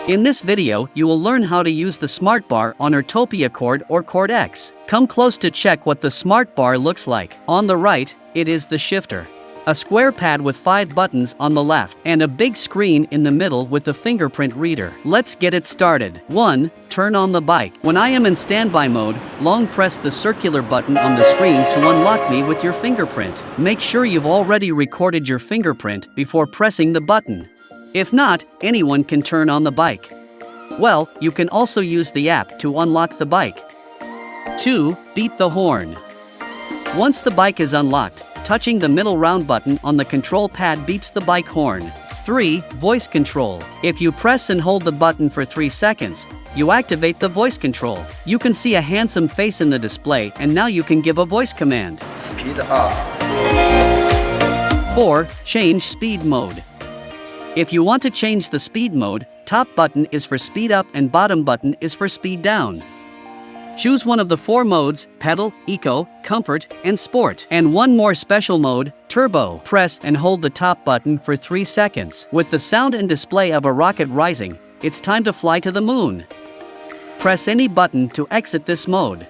In this video, you will learn how to use the smart bar on URTOPIA Chord or Chord X. Come close to check what the smart bar looks like. On the right, it is the shifter. A square pad with 5 buttons on the left, and a big screen in the middle with the fingerprint reader. Let's get it started. 1. Turn on the bike. When I am in standby mode, long press the circular button on the screen to unlock me with your fingerprint. Make sure you've already recorded your fingerprint before pressing the button. If not, anyone can turn on the bike. Well, you can also use the app to unlock the bike. 2. Beat the horn. Once the bike is unlocked, touching the middle round button on the control pad beats the bike horn. 3. Voice control. If you press and hold the button for 3 seconds, you activate the voice control. You can see a handsome face in the display, and now you can give a voice command. Speed up. 4. Change speed mode. If you want to change the speed mode, top button is for speed up and bottom button is for speed down. Choose one of the 4 modes: pedal, eco, comfort, and sport. And one more special mode, turbo. Press and hold the top button for 3 seconds. With the sound and display of a rocket rising, it's time to fly to the moon. Press any button to exit this mode.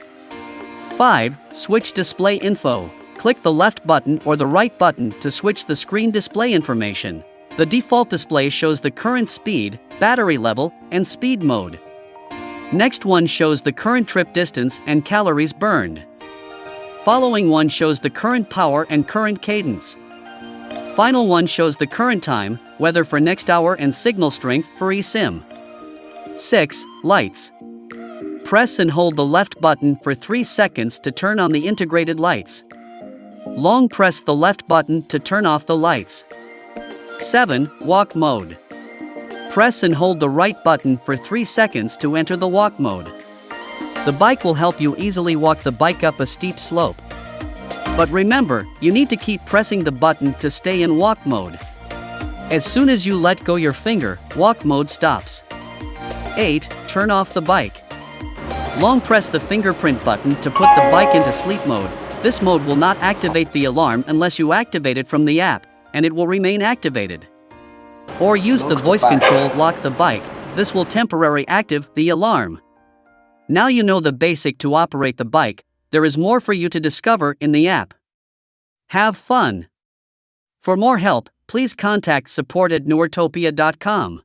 5. Switch display info. Click the left button or the right button to switch the screen display information. The default display shows the current speed, battery level, and speed mode. Next one shows the current trip distance and calories burned. Following one shows the current power and current cadence. Final one shows the current time, weather for next hour, and signal strength for eSIM. 6. Lights. Press and hold the left button for 3 seconds to turn on the integrated lights. Long press the left button to turn off the lights. 7. Walk mode. Press and hold the right button for 3 seconds to enter the walk mode. The bike will help you easily walk the bike up a steep slope. But remember, you need to keep pressing the button to stay in walk mode. As soon as you let go your finger, walk mode stops. 8. Turn off the bike. Long press the fingerprint button to put the bike into sleep mode. This mode will not activate the alarm unless you activate it from the app, and it will remain activated. Or use the voice control lock the bike. This will temporarily active the alarm. Now you know the basic to operate the bike. There is more for you to discover in the app. Have fun! For more help, please contact support@URTOPIA.com.